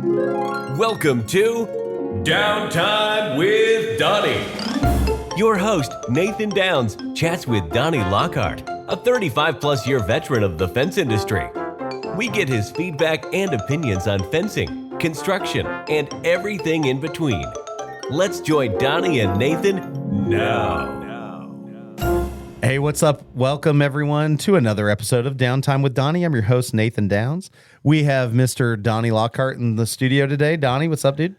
Welcome to Downtime with Donnie. Your host, Nathan Downs, chats with Donnie Lockhart, a 35-plus year veteran of the fence industry. We get his feedback and opinions on fencing, construction, and everything in between. Let's join Donnie and Nathan now. Hey, what's up? Welcome, everyone, to another episode of Downtime with Donnie. I'm your host, Nathan Downs. We have Mr. Donnie Lockhart in the studio today. Donnie, what's up, dude?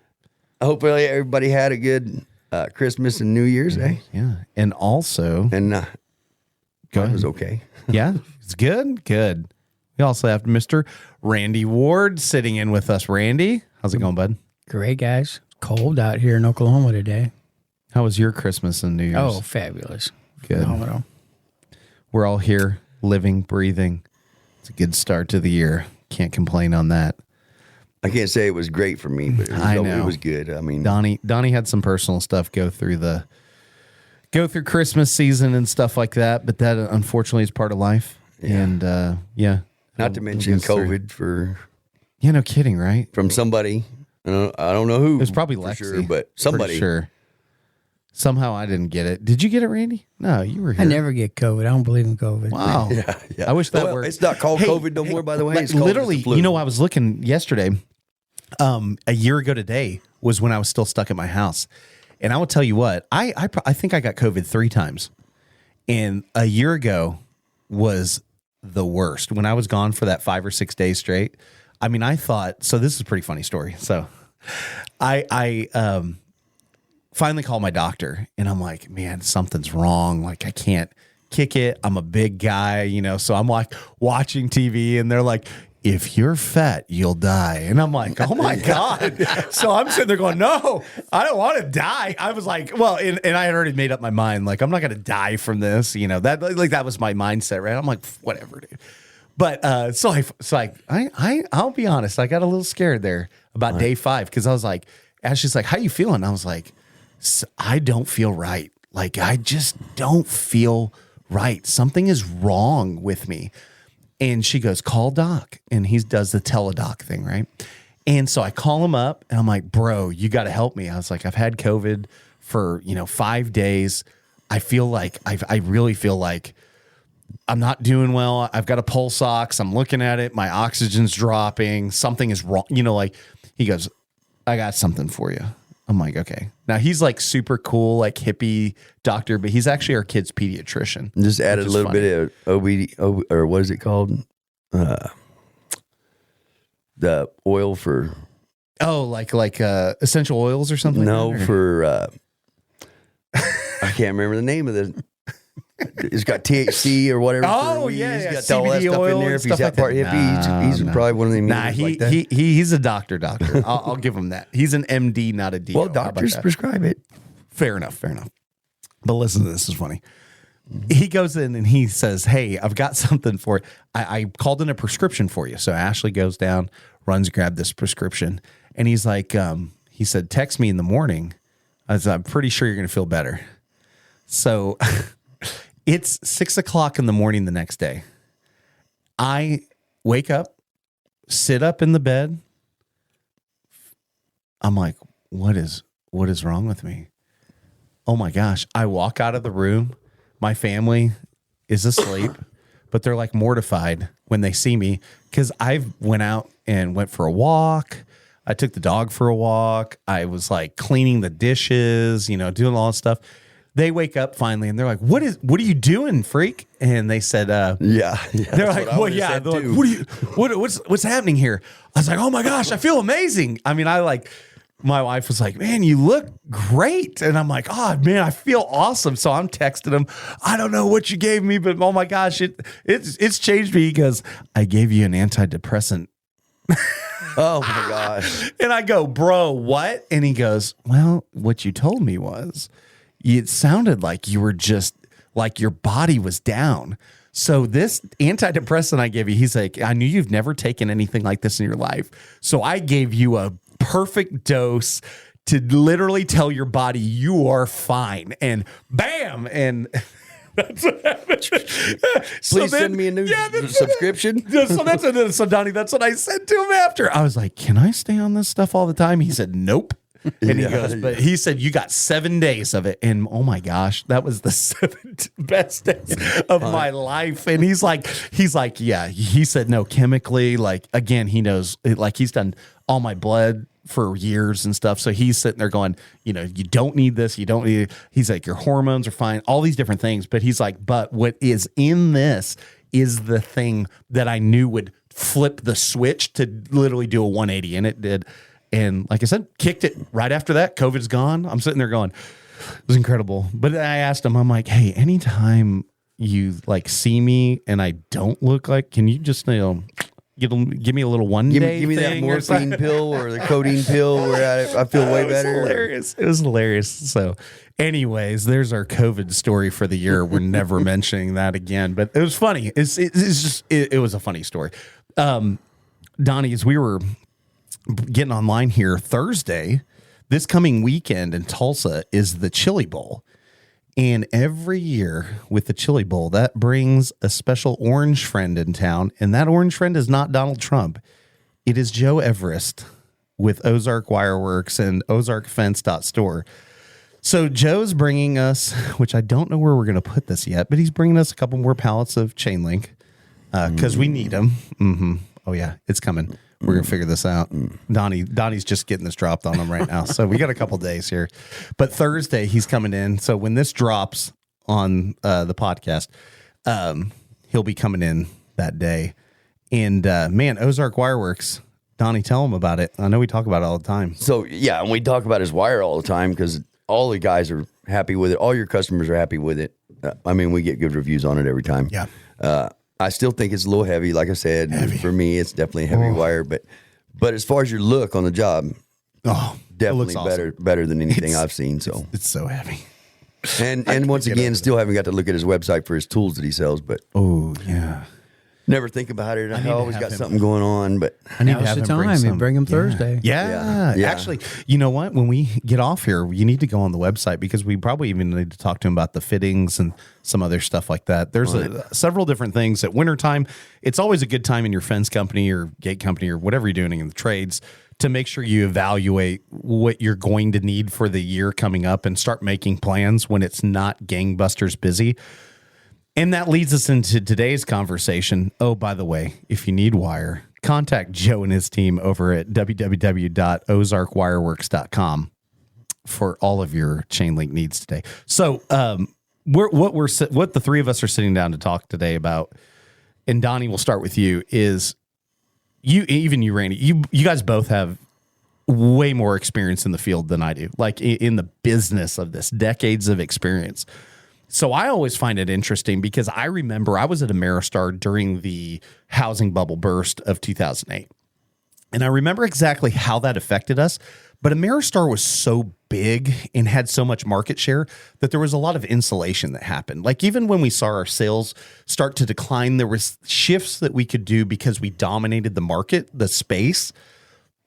Hopefully everybody had a good Christmas and New Year's, eh? Yeah. And also... And go ahead. was okay. Yeah, it's good. Good. We also have Mr. Randy Ward sitting in with us. Randy, how's it going, bud? Great, guys. Cold out here in Oklahoma today. How was your Christmas and New Year's? Oh, fabulous. Good. Phenomenal. We're all here, living, breathing. It's a good start to the year. Can't complain on that. I can't say it was great for me, but it was good. I mean, Donnie had some personal stuff go through Christmas season and stuff like that, but that unfortunately is part of life. Yeah. And not to mention COVID no kidding, right? from somebody. I don't know who. It was probably for Lexi, sure, but somebody. Pretty sure. Somehow I didn't get it. Did you get it, Randy? No, you were here. I never get COVID. I don't believe in COVID. Wow. Yeah. I wish that worked. It's not called COVID no more, by the way. It's called literally, the flu. I was looking yesterday. A year ago today was when I was still stuck at my house. And I will tell you what, I think I got COVID 3 times. And a year ago was the worst. When I was gone for that 5 or 6 days straight, I mean, I thought, so this is a pretty funny story. So I finally called my doctor and I'm like, man, something's wrong. Like I can't kick it. I'm a big guy, so I'm like watching TV and they're like, if you're fat, you'll die. And I'm like, oh my God. So I'm sitting there going, no, I don't want to die. I was like, well, and I had already made up my mind. Like, I'm not going to die from this. That was my mindset, right? I'm like, whatever, dude. But I'll be honest. I got a little scared there about day 5. Cause I was like, Ashley's like, how you feeling? I was like, I don't feel right. Like, I just don't feel right. Something is wrong with me. And she goes, call Doc. And he does the teledoc thing, right? And so I call him up and I'm like, bro, you got to help me. I was like, I've had COVID for, 5 days. I feel like, I really feel like I'm not doing well. I've got a pulse ox. I'm looking at it. My oxygen's dropping. Something is wrong. He goes, I got something for you. I'm like, okay. Now he's like super cool, like hippie doctor, but he's actually our kid's pediatrician. Just added a little bit of OBD, or what is it called? The oil for... Oh, like essential oils or something? No, like that, for... I can't remember the name of the... It's got THC or whatever. Oh, He's yeah. got all that CBD stuff oil in there. and If he's stuff like that part that. hippie, he's probably one of them. Nah, he's a doctor. I'll give him that. He's an MD, not a DO. Well, doctors prescribe it. Fair enough. But listen to this. Is funny. He goes in and he says, hey, I've got something for it. I called in a prescription for you. So Ashley goes down, runs, grab this prescription. And he's like, he said, text me in the morning. I'm pretty sure you're going to feel better. So it's 6:00 in the morning the next day. I wake up, sit up in the bed. I'm like, what is wrong with me? Oh my gosh. I walk out of the room. My family is asleep, but they're like mortified when they see me because I went out and went for a walk. I took the dog for a walk. I was like cleaning the dishes, doing all that stuff. They wake up finally and they're like, what are you doing, freak? And they said, yeah. They're like, well, yeah. They're like, what's happening here? I was like, oh my gosh, I feel amazing. I mean, my wife was like, man, you look great. And I'm like, oh man, I feel awesome. So I'm texting him. I don't know what you gave me, but oh my gosh, it's changed me. He goes, I gave you an antidepressant. Oh my gosh. And I go, bro, what? And he goes, well, what you told me was, it sounded like you were just like your body was down. So this antidepressant I gave you, he's like, I knew you've never taken anything like this in your life. So I gave you a perfect dose to literally tell your body you are fine. And bam. And That's what happened. Please send me a new subscription. So Donnie, that's what I said to him after. I was like, can I stay on this stuff all the time? He said, nope. And he goes, but he said, you got 7 days of it. And oh my gosh, that was the 7 best days of my life. And he's like, yeah, he said, no, chemically, like, again, he knows, like, he's done all my blood for years and stuff. So he's sitting there going, you don't need this. You don't need it. He's like, your hormones are fine, all these different things. But he's like, but what is in this is the thing that I knew would flip the switch to literally do a 180. And it did. And like I said, kicked it right after that. COVID's gone. I'm sitting there going, it was incredible. But I asked him, I'm like, hey, anytime you like see me and I don't look like, can you just, give me a little one day give me that morphine pill or the codeine pill where I feel way better. Hilarious. It was hilarious. So anyways, there's our COVID story for the year. We're never mentioning that again, but it was funny. It was a funny story. Donnie, as we were getting online here Thursday, this coming weekend in Tulsa is the Chili Bowl. And every year with the Chili Bowl, that brings a special orange friend in town. And that orange friend is not Donald Trump. It is Joe Everest with Ozark Wireworks and ozarkfence.store. So Joe's bringing us, which I don't know where we're going to put this yet, but he's bringing us a couple more pallets of chain link because we need them. Mm-hmm. Oh, yeah, it's coming. We're going to figure this out. Donnie's just getting this dropped on him right now. So we got a couple days here. But Thursday, he's coming in. So when this drops on the podcast, he'll be coming in that day. And, man, Ozark Wireworks, Donnie, tell him about it. I know we talk about it all the time. So, yeah, and we talk about his wire all the time because all the guys are happy with it. All your customers are happy with it. I mean, we get good reviews on it every time. Yeah. I still think it's a little heavy. Like I said, for me, it's definitely a heavy wire. But as far as your look on the job, definitely awesome. better than anything I've seen. So it's so heavy. And once again, still haven't got to look at his website for his tools that he sells. But never think about it. I always got something going on. But I need to Now's have the him time. some. Bring him Thursday. Yeah. Actually, you know what? When we get off here, you need to go on the website because we probably even need to talk to him about the fittings and some other stuff like that. There's several different things at wintertime. It's always a good time in your fence company or gate company or whatever you're doing in the trades to make sure you evaluate what you're going to need for the year coming up and start making plans when it's not gangbusters busy. And that leads us into today's conversation. Oh, by the way, if you need wire, contact Joe and his team over at www.ozarkwireworks.com for all of your chain link needs today. So, what the three of us are sitting down to talk today about, and Donnie, we'll start with you, is you, Randy, you guys both have way more experience in the field than I do, like in the business of this, decades of experience. So I always find it interesting because I remember I was at Ameristar during the housing bubble burst of 2008. And I remember exactly how that affected us. But Ameristar was so big and had so much market share that there was a lot of insulation that happened. Like even when we saw our sales start to decline, there was shifts that we could do because we dominated the market, the space,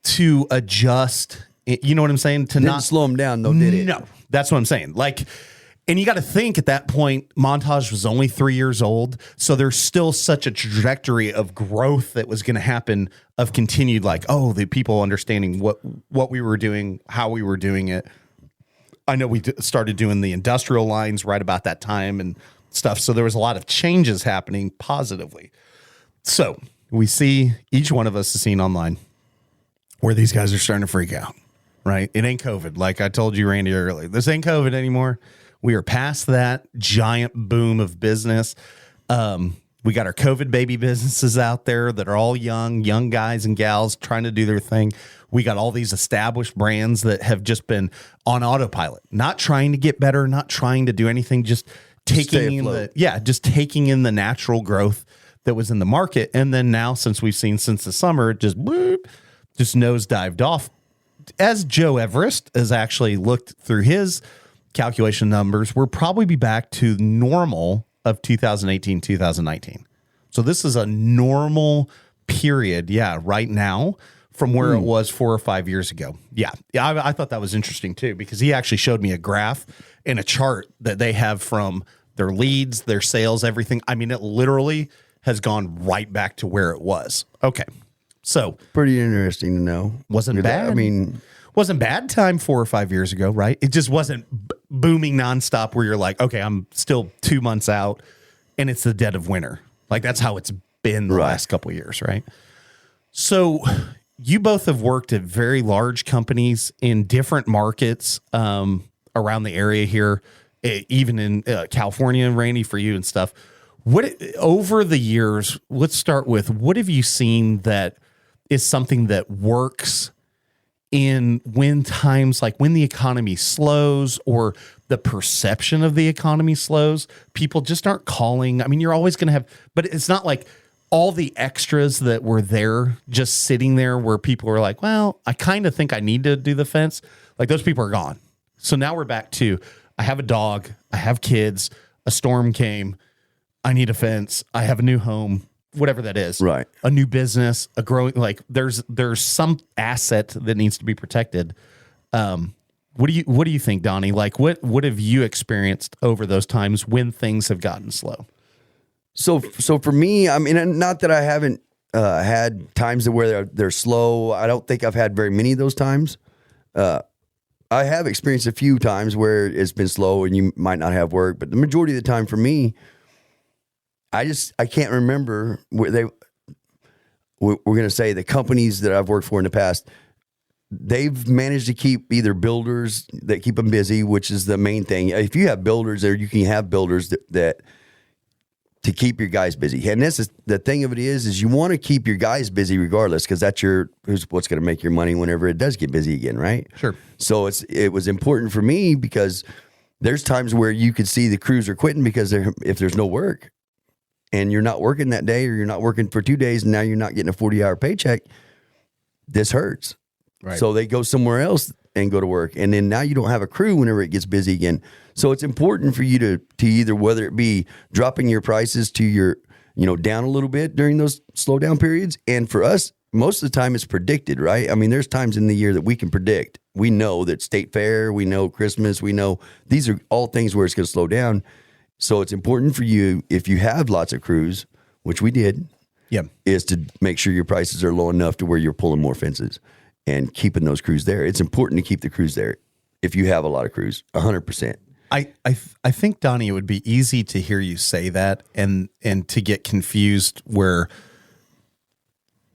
to adjust. You know what I'm saying? To didn't slow them down, though, did it? No, that's what I'm saying. Like, and you got to think at that point, Montage was only 3 years old. So there's still such a trajectory of growth that was going to happen of continued, like, the people understanding what we were doing, how we were doing it. I know we started doing the industrial lines right about that time and stuff. So there was a lot of changes happening positively. So we see each one of us is seen online where these guys are starting to freak out, right? It ain't COVID. Like I told you, Randy, earlier, this ain't COVID anymore. We are past that giant boom of business. We got our COVID baby businesses out there that are all young guys and gals trying to do their thing. We got all these established brands that have just been on autopilot, not trying to get better, not trying to do anything, just taking in the natural growth that was in the market. And then now, since we've seen since the summer, just nosedived off. As Joe Everest has actually looked through his calculation numbers, we'll probably be back to normal of 2018, 2019. So this is a normal period, right now from where it was 4 or 5 years ago. I thought that was interesting too, because he actually showed me a graph and a chart that they have from their leads, their sales, everything. I mean, it literally has gone right back to where it was. Okay. So pretty interesting to know. Wasn't bad. I mean, wasn't bad time 4 or 5 years ago, right? It just wasn't booming nonstop where you're like, okay, I'm still 2 months out and it's the dead of winter. Like that's how it's been the last couple of years, right? So you both have worked at very large companies in different markets around the area here, even in California, Randy, for you and stuff. What over the years, let's start with, what have you seen that is something that works in when times like when the economy slows or the perception of the economy slows, people just aren't calling. I mean, you're always going to have, but it's not like all the extras that were there just sitting there where people are like, well, I kind of think I need to do the fence. Like those people are gone. So now we're back to, I have a dog, I have kids, a storm came, I need a fence, I have a new home, whatever that is, right? A new business, a growing, like there's some asset that needs to be protected. What do you think, Donnie? Like what have you experienced over those times when things have gotten slow? So for me, I mean, not that I haven't had times where they're slow. I don't think I've had very many of those times. I have experienced a few times where it's been slow and you might not have work, but the majority of the time for me, I can't remember where we're going to say the companies that I've worked for in the past, they've managed to keep either builders that keep them busy, which is the main thing. If you have builders there, you can have builders that to keep your guys busy. And this is the thing of it is you want to keep your guys busy regardless, because that's what's going to make your money whenever it does get busy again, right? Sure. So it was important for me because there's times where you could see the crews are quitting because if there's no work and you're not working that day or you're not working for 2 days and now you're not getting a 40-hour paycheck, this hurts. Right. So they go somewhere else and go to work. And then now you don't have a crew whenever it gets busy again. So it's important for you to either, whether it be dropping your prices to your, down a little bit during those slowdown periods. And for us, most of the time it's predicted, right? I mean, there's times in the year that we can predict. We know that State Fair, we know Christmas, we know these are all things where it's going to slow down. So it's important for you, if you have lots of crews, which we did, is to make sure your prices are low enough to where you're pulling more fences and keeping those crews there. It's important to keep the crews there if you have a lot of crews, 100%. I think, Donnie, it would be easy to hear you say that and to get confused where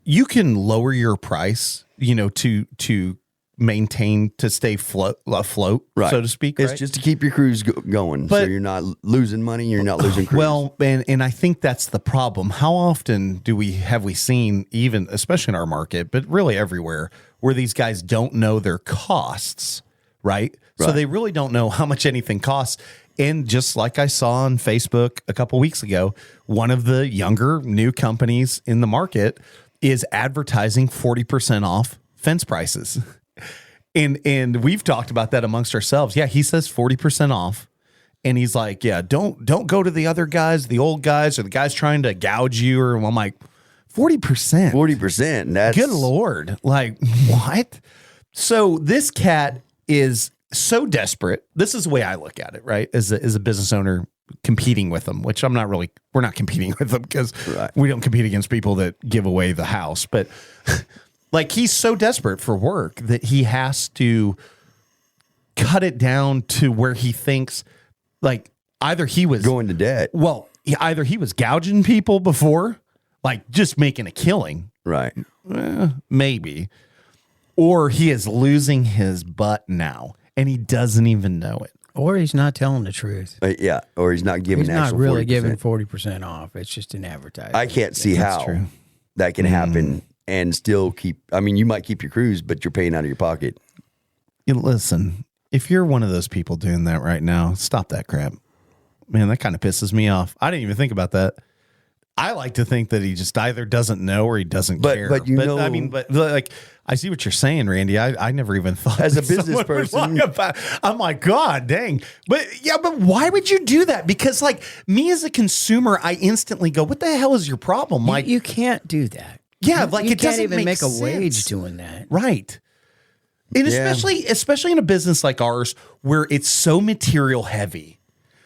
you can lower your price, to maintain, to stay afloat, right, so to speak. It's right? just to keep your crews going, so you're not losing money, you're not losing crews. Well, and I think that's the problem. How often have we seen, even especially in our market, but really everywhere, where these guys don't know their costs, right? So they really don't know how much anything costs. And just like I saw on Facebook a couple weeks ago, one of the younger new companies in the market is advertising 40% off fence prices. And we've talked about that amongst ourselves. Yeah, he says 40% off. And he's like, yeah, don't go to the other guys, the old guys, or the guys trying to gouge you. Or I'm like, 40%. 40%. That's good Lord. Like, what? So this cat is so desperate. This is the way I look at it, right? As a business owner competing with them, which we're not competing with them because we don't compete against people that give away the house. But like, he's so desperate for work that he has to cut it down to where he thinks, like, either he was going to debt. Well, either he was gouging people before, like just making a killing. Right. Maybe. Or he is losing his butt now and he doesn't even know it. Or he's not telling the truth. Yeah. Or he's not giving. He's not really 40%. Giving 40% off. It's just an advertisement. I can't see how that can happen and still keep. I mean, you might keep your crews, but you're paying out of your pocket. Listen, if you're one of those people doing that right now, stop that crap. Man, that kind of pisses me off. I didn't even think about that. I like to think that he just either doesn't know or he doesn't care. But I mean, like, I see what you're saying, Randy. I never even thought as a business person. I'm like, God dang. But why would you do that? Because like me as a consumer, I instantly go, what the hell is your problem? Like, you can't do that. Yeah, like you it doesn't even make sense. A wage doing that. Right. And especially in a business like ours where it's so material heavy.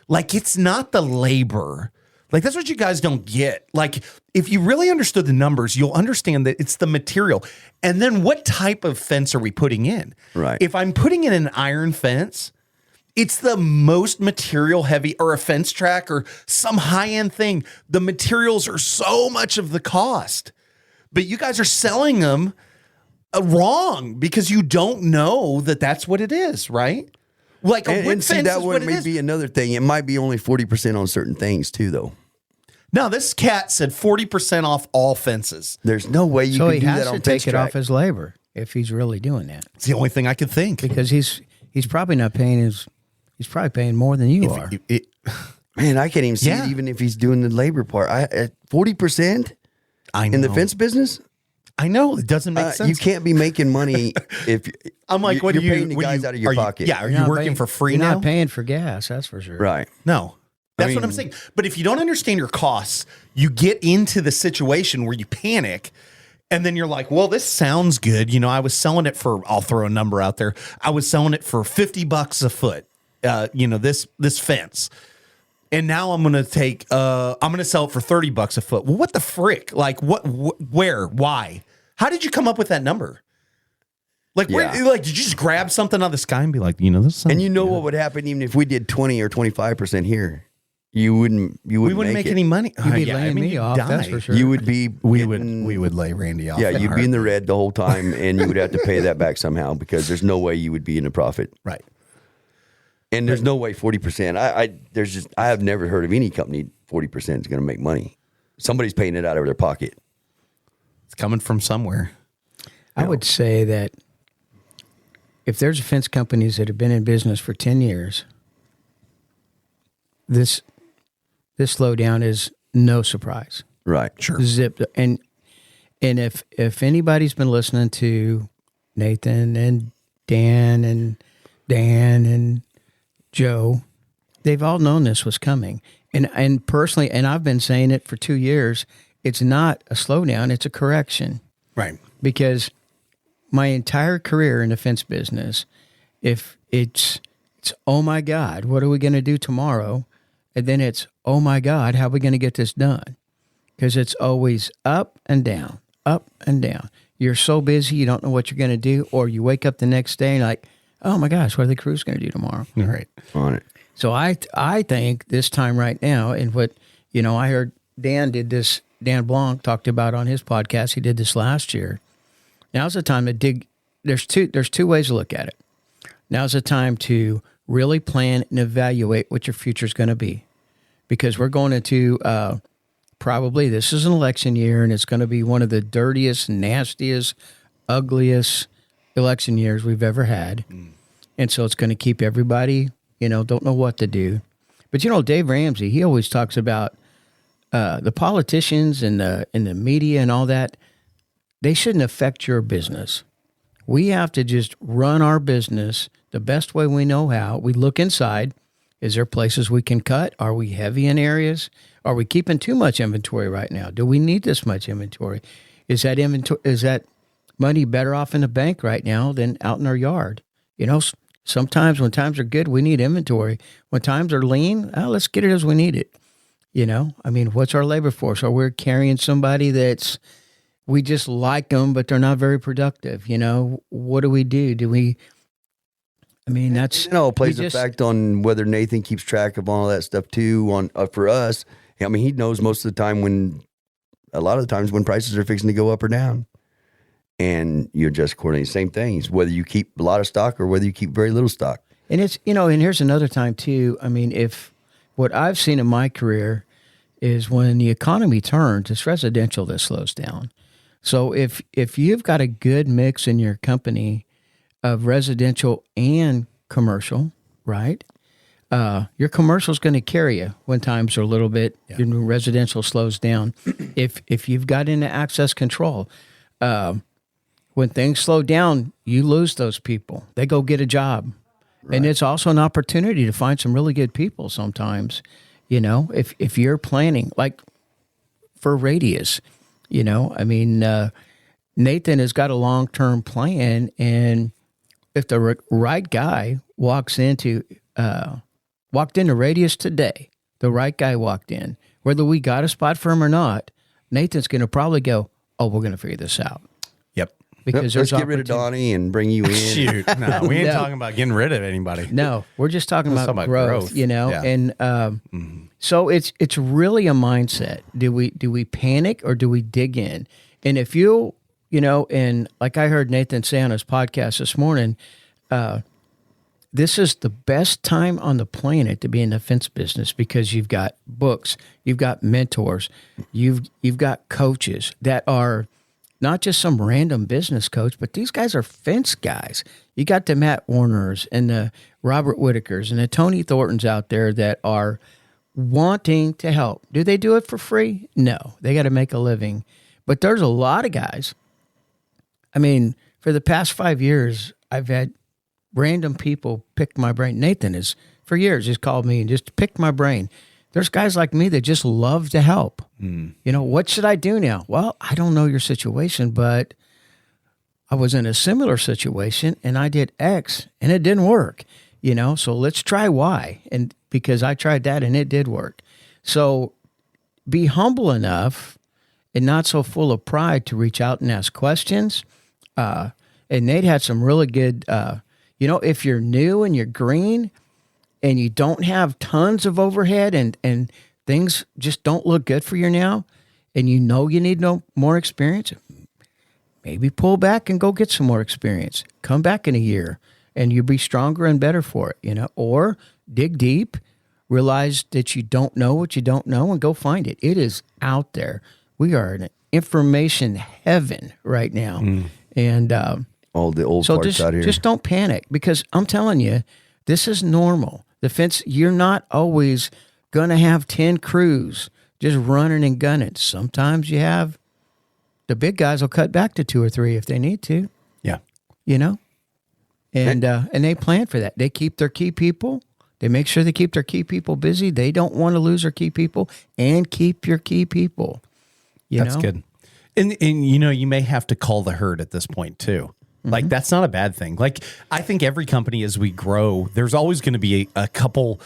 Like, it's not the labor. Like, that's what you guys don't get. Like, if you really understood the numbers, you'll understand that it's the material. And then what type of fence are we putting in? Right. If I'm putting in an iron fence, it's the most material heavy, or a fence track or some high-end thing. The materials are so much of the cost. But you guys are selling them wrong because you don't know that that's what it is, right? Like, a wood see, fence that is what would it may is. be another thing. It might be only 40% on certain things too, though. No, this cat said 40% off all fences. There's no way you So can he do has that to on take fence it track. off his labor if he's really doing that, It's the only thing I could think. because he's probably not paying he's probably paying more than you are. Man, I can't even see Yeah. it even if he's doing the labor part. 40% I know. in the fence business? I know it doesn't make sense. You can't be making money if I'm like, what you're are you paying the what guys you, out of your are pocket. Yeah, are You're you not working paying- for free you're now? not paying for gas, that's for sure. Right. No. That's what I'm mean- saying. But if you don't understand your costs, you get into the situation where you panic, and then you're like, well, this sounds good. You know, I was selling it for, I'll throw a number out there. I was selling it for $50 a foot. This fence. And now I'm going to sell it for $30 a foot. Well, what the frick? Like, where, why? How did you come up with that number? Like, Yeah. did you just grab something out of the sky and be like, this sounds And you know good. what would happen even if we did 20 or 25% here? You wouldn't We wouldn't make it. any money. You'd be Yeah, I laying mean, me you'd off, that's die. for sure. You would be We getting- would lay Randy off. Yeah, in a you'd be in the heartbeat. red the whole time, and you would have to pay that back somehow because there's no way you would be in a profit, Right. and there's no way 40%. I have never heard of any company 40% is going to make money. Somebody's paying it out of their pocket. It's coming from somewhere. I would say that if there's fence companies that have been in business for 10 years, this slowdown is no surprise. Right. Sure. Zip. And if anybody's been listening to Nathan and Dan and Joe, they've all known this was coming. And personally, and I've been saying it for 2 years, it's not a slowdown, it's a correction. Right. Because my entire career in the fence business, if it's oh my God, what are we going to do tomorrow? And then it's, oh my God, how are we going to get this done? Because it's always up and down, up and down. You're so busy, you don't know what you're going to do, or you wake up the next day and you're like, oh my gosh, what are the crews going to do tomorrow? All right. On it. So I think this time right now, and what, I heard Dan Blanc talked about on his podcast, he did this last year. Now's the time to dig. There's two ways to look at it. Now's the time to really plan and evaluate what your future is going to be, because we're going into probably, this is an election year, and it's going to be one of the dirtiest, nastiest, ugliest election years we've ever had. And so it's going to keep everybody, don't know what to do. But Dave Ramsey, he always talks about the politicians and the media and all that. They shouldn't affect your business. We have to just run our business the best way we know how. We look inside. Is there places we can cut? Are we heavy in areas? Are we keeping too much inventory right now? Do we need this much inventory? Is that money better off in the bank right now than out in our yard? Sometimes when times are good, we need inventory. When times are lean, let's get it as we need it. What's our labor force? Are we carrying somebody we just like them, but they're not very productive? What do we do? That's... It all plays a fact on whether Nathan keeps track of all that stuff too. For us, he knows most of the time a lot of the times when prices are fixing to go up or down, and you adjust accordingly. Same things, whether you keep a lot of stock or whether you keep very little stock. And it's, and here's another time too. If what I've seen in my career is when the economy turns, it's residential that slows down. So if you've got a good mix in your company of residential and commercial, right? Your commercial is going to carry you when times are a little bit, your residential slows down. If you've got into access control, when things slow down, you lose those people. They go get a job. Right. And it's also an opportunity to find some really good people sometimes. If you're planning, like for Radius, Nathan has got a long-term plan, and if the right guy walks into walked into Radius today, the right guy walked in, whether we got a spot for him or not, Nathan's going to probably go, oh, we're going to figure this out. Yep. Because let's get rid of Donnie and bring you in. Shoot. No, we ain't talking about getting rid of anybody. No, we're just talking about growth, you know? Yeah. And so it's really a mindset. Do we panic or do we dig in? And if you know, and like I heard Nathan say on his podcast this morning, this is the best time on the planet to be in the fence business because you've got books, you've got mentors, you've got coaches that are not just some random business coach, but these guys are fence guys. You got the Matt Warners and the Robert Whitakers and the Tony Thorntons out there that are wanting to help. Do they do it for free? No, they got to make a living. But there's a lot of guys. I mean, for the past 5 years, I've had random people pick my brain. Nathan has, for years, just called me and just picked my brain. There's guys like me that just love to help. You know, what should I do now? Well, I don't know your situation, but I was in a similar situation and I did X and it didn't work, you know, so let's try Y. And because I tried that and it did work. So be humble enough and not so full of pride to reach out and ask questions. And Nate had some really good, you know, if you're new and you're green and you don't have tons of overhead and things just don't look good for you now, and you know you need more experience, maybe pull back and go get some more experience. Come back in a year and you'll be stronger and better for it, you know, or dig deep, realize that you don't know what you don't know and go find it. It is out there. We are in information heaven right now. And all the old so parts out here. Just don't panic because I'm telling you, this is normal. The fence, you're not always going to have 10 crews just running and gunning. Sometimes you have the big guys will cut back to 2 or 3 if they need to. Yeah. You know? And they plan for that. They keep their key people. They make sure they keep their key people busy. They don't want to lose their key people and keep your key people. That's good. And you know, you may have to call the herd at this point too. Like that's not a bad thing. Like I think every company as we grow, there's always going to be a couple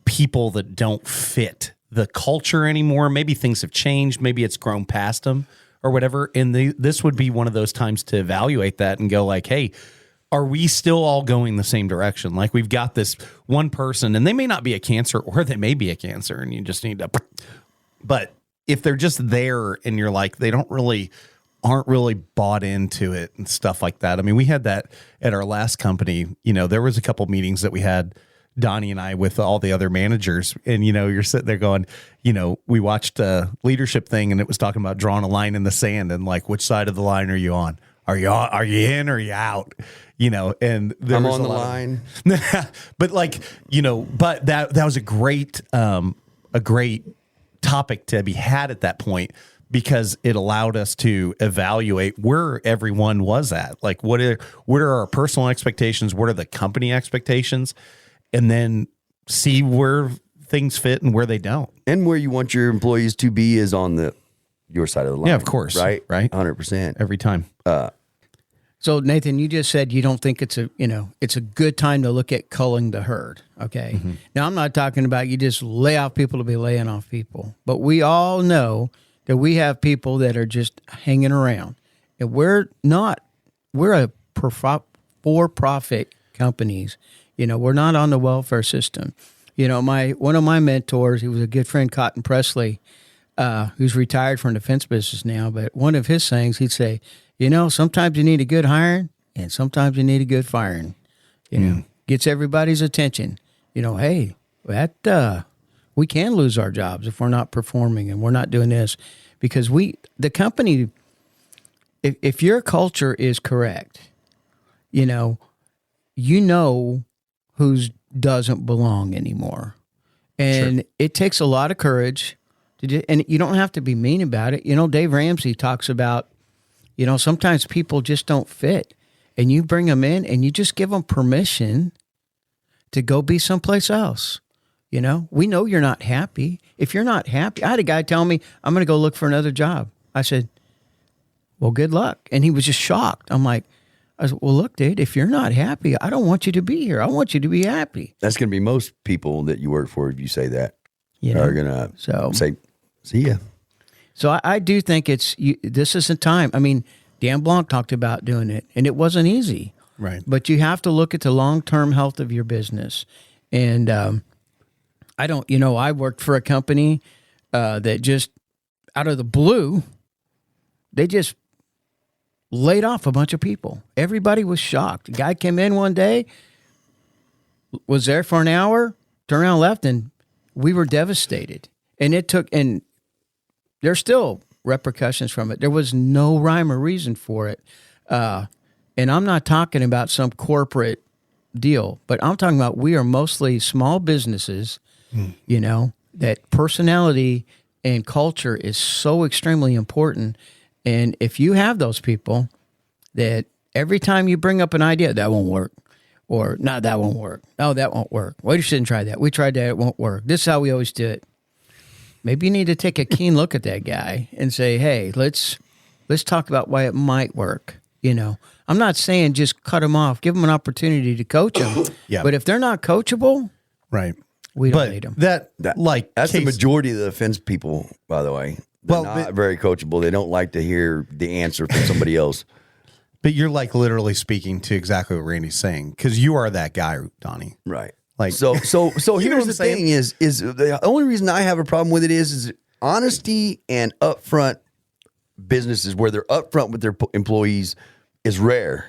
people that don't fit the culture anymore. Maybe things have changed. Maybe it's grown past them or whatever. And this would be one of those times to evaluate that and go like, hey, are we still all going the same direction? Like we've got this one person and they may not be a Cancer or they may be a Cancer and you just need to, but if they're just there and you're like, they aren't really bought into it and stuff like that. I mean, we had that at our last company. You know, there was a couple meetings that we had, Donnie and I, with all the other managers. And, you know, you're sitting there going, you know, we watched a leadership thing and it was talking about drawing a line in the sand and like, which side of the line are you on? Are you in or are you out? You know, and I'm on the line. But like, you know, but that was a great topic to be had at that point, because it allowed us to evaluate where everyone was at. Like what are our personal expectations? What are the company expectations? And then see where things fit and where they don't. And where you want your employees to be is on your side of the line. Yeah, of course. Right? Right. 100%. Every time. So Nathan, you just said you don't think it's a good time to look at culling the herd. Okay. Now I'm not talking about you just lay off people to be laying off people, but we all know that we have people that are just hanging around, and we're a for-profit companies. You know, we're not on the welfare system. You know, one of my mentors, he was a good friend, Cotton Presley, who's retired from the fence business now, but one of his sayings, he'd say, you know, sometimes you need a good hiring and sometimes you need a good firing. You know, gets everybody's attention. You know, hey, we can lose our jobs if we're not performing and we're not doing this, because the company, if your culture is correct, you know who doesn't belong anymore. And it takes a lot of courage and you don't have to be mean about it. You know, Dave Ramsey talks about, you know, sometimes people just don't fit, and you bring them in and you just give them permission to go be someplace else. You know, we know you're not happy. If you're not happy, I had a guy tell me, I'm going to go look for another job. I said, well, good luck. And he was just shocked. I'm like, I said, well, look, dude, if you're not happy, I don't want you to be here. I want you to be happy. That's going to be most people that you work for. If you say that, are going to say, see ya. So I do think this isn't time. I mean, Dan Blanc talked about doing it, and it wasn't easy. Right. But you have to look at the long-term health of your business. And I worked for a company that just out of the blue, they just laid off a bunch of people. Everybody was shocked. A guy came in one day, was there for an hour, turned around, left, and we were devastated. And there's still repercussions from it. There was no rhyme or reason for it. And I'm not talking about some corporate deal, but I'm talking about we are mostly small businesses, that personality and culture is so extremely important. And if you have those people that every time you bring up an idea, that won't work, or no, that won't work. No, that won't work. Well, you shouldn't try that. We tried that. It won't work. This is how we always do it. Maybe you need to take a keen look at that guy and say, hey, let's talk about why it might work. I'm not saying just cut them off, give them an opportunity to coach them. Yeah. But if they're not coachable, right. We don't need them. That's the majority of the offense people, by the way. They're not very coachable. They don't like to hear the answer from somebody else. But you're like literally speaking to exactly what Randy's saying, because you are that guy, Donnie. Right. Like so here's the thing is the only reason I have a problem with it is honesty and upfront businesses where they're upfront with their employees is rare.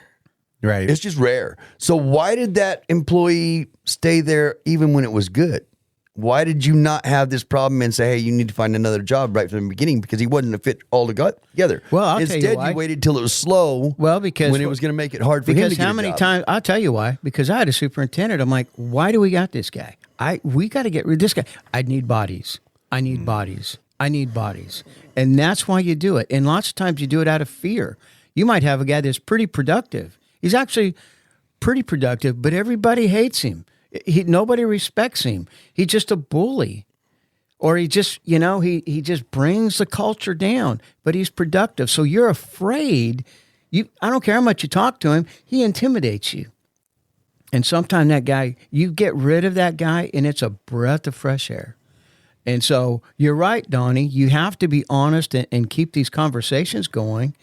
Right. It's just rare. So why did that employee stay there even when it was good? Why did you not have this problem and say, hey, you need to find another job right from the beginning because he wasn't a fit all together? Well, I'll tell you why. You waited till it was slow. Well, because when it was going to make it hard for him to get a job. Because how many times, I'll tell you why. Because I had a superintendent. I'm like, why do we got this guy? We got to get rid of this guy. I need bodies. I need bodies. And that's why you do it. And lots of times you do it out of fear. You might have a guy that's pretty productive. He's actually pretty productive, but everybody hates him. Nobody respects him. He's just a bully. Or he just, he just brings the culture down, but he's productive. So you're afraid. I don't care how much you talk to him, he intimidates you. And sometimes that guy, you get rid of that guy and it's a breath of fresh air. And so you're right, Donnie. You have to be honest and keep these conversations going,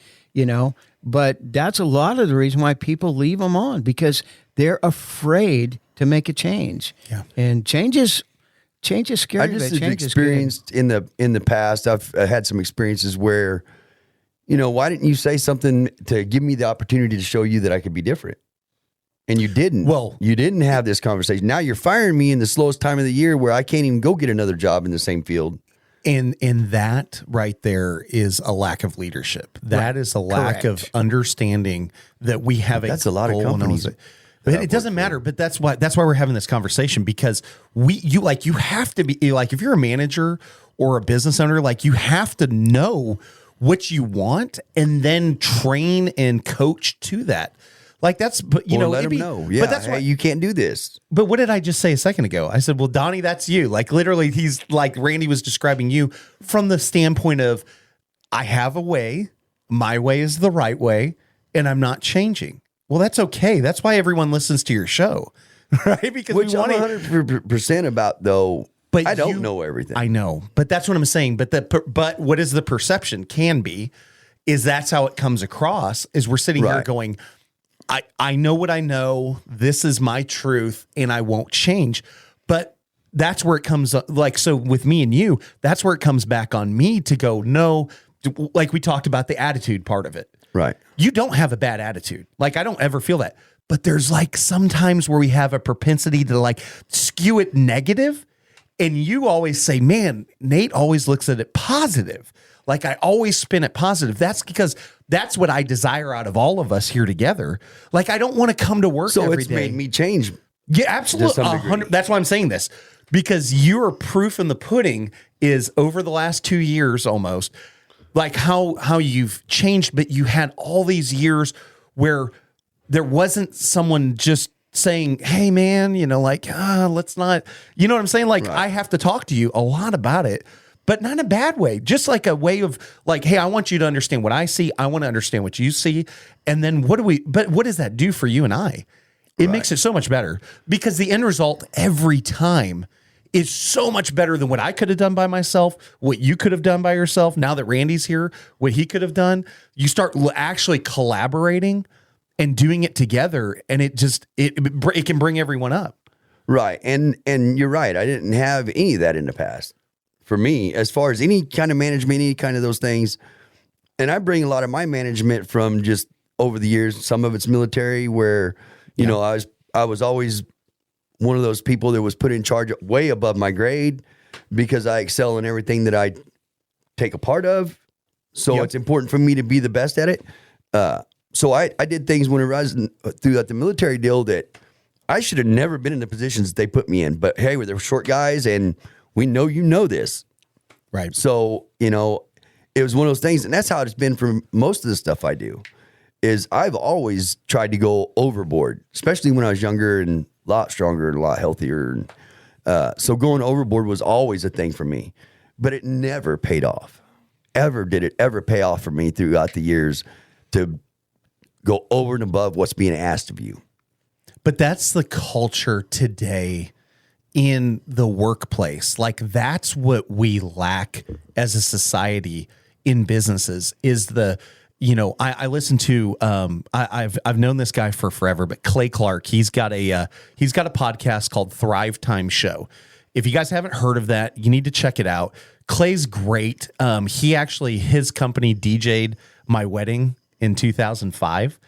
But that's a lot of the reason why people leave them on, because they're afraid to make a change. Yeah. And change is scary. I just have experienced in the past. I've had some experiences where, why didn't you say something to give me the opportunity to show you that I could be different? And you didn't. Well, you didn't have this conversation. Now you're firing me in the slowest time of the year where I can't even go get another job in the same field. And that right there is a lack of leadership. That is a lack of understanding that we have. That's a lot of companies. But it doesn't matter. But that's why we're having this conversation, because you have to be like, if you're a manager or a business owner, like you have to know what you want and then train and coach to that. Like that's, but let them know. Yeah, but that's why you can't do this. But what did I just say a second ago? I said, well, Donnie, that's you. Like literally, he's like Randy was describing you from the standpoint of, I have a way, my way is the right way, and I'm not changing. Well, that's okay. That's why everyone listens to your show, right? Because which I'm 100% about, though. But I don't know everything. I know, but that's what I'm saying. But what is the perception can be, is that's how it comes across. Is we're sitting here going, I know what I know. This is my truth, and I won't change. But that's where it comes like, so with me and you, that's where it comes back on me to go, no, like we talked about the attitude part of it. Right. You don't have a bad attitude. Like, I don't ever feel that. But there's like sometimes where we have a propensity to like skew it negative. And you always say, man, Nate always looks at it positive. Like I always spin it positive. That's because that's what I desire out of all of us here together. Like I don't want to come to work every day. So it's made me change. Yeah, absolutely. That's why I'm saying this, because your proof in the pudding is over the last 2 years almost, like how you've changed, but you had all these years where there wasn't someone just saying, hey man, let's not, you know what I'm saying? Like I have to talk to you a lot about it. but not in a bad way. Just like a way of like, hey, I want you to understand what I see. I want to understand what you see. And then what does that do for you and I? It makes it so much better because the end result every time is so much better than what I could have done by myself, what you could have done by yourself. Now that Randy's here, what he could have done, you start actually collaborating and doing it together, and it can bring everyone up. Right. And you're right. I didn't have any of that in the past. For me, as far as any kind of management, any kind of those things. And I bring a lot of my management from just over the years. Some of it's military where, you know, I was always one of those people that was put in charge way above my grade because I excel in everything that I take a part of. So it's important for me to be the best at it. So I did things when I was throughout the military deal that I should have never been in the positions that they put me in. But hey, they were short guys, and we know you know this. Right. So, you know, it was one of those things, and that's how it's been for most of the stuff I do, is I've always tried to go overboard, especially when I was younger and a lot stronger and a lot healthier. So going overboard was always a thing for me, but it never paid off. Ever did it ever pay off for me throughout the years to go over and above what's being asked of you. But that's the culture today in the workplace. Like that's what we lack as a society in businesses is the, you know, I listen to, I've known this guy for forever, but Clay Clark, he's got a podcast called Thrive Time Show. If you guys haven't heard of that, you need to check it out. Clay's great. His company DJ'd my wedding in 2005.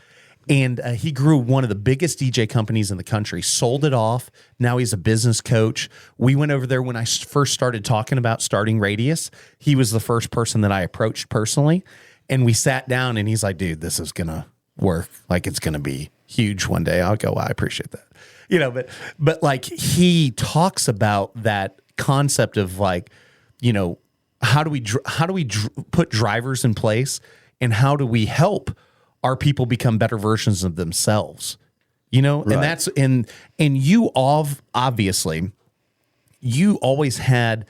And he grew one of the biggest DJ companies in the country, sold it off. Now he's a business coach. We went over there when I first started talking about starting Radius. He was the first person that I approached personally. And we sat down and he's like, dude, this is going to work. Like it's going to be huge one day. I'll go, well, I appreciate that. You know, but like he talks about that concept of like, you know, how do we put drivers in place and how do we help our people become better versions of themselves? You know, right. And that's and you obviously you always had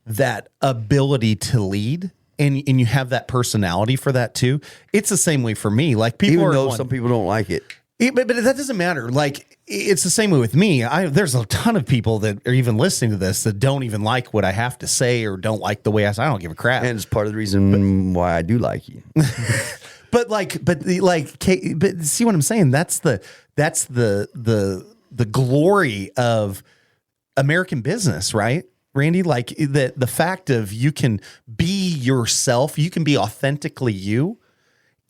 that ability to lead. And you have that personality for that too. It's the same way for me. Like people, even though some people don't like it, but that doesn't matter. Like it's the same way with me. There's a ton of people that are even listening to this that don't even like what I have to say or don't like the way I say. I don't give a crap. And it's part of the reason why I do like you. But see what I'm saying? That's the glory of American business, right? Randy, like the fact of you can be yourself, you can be authentically you.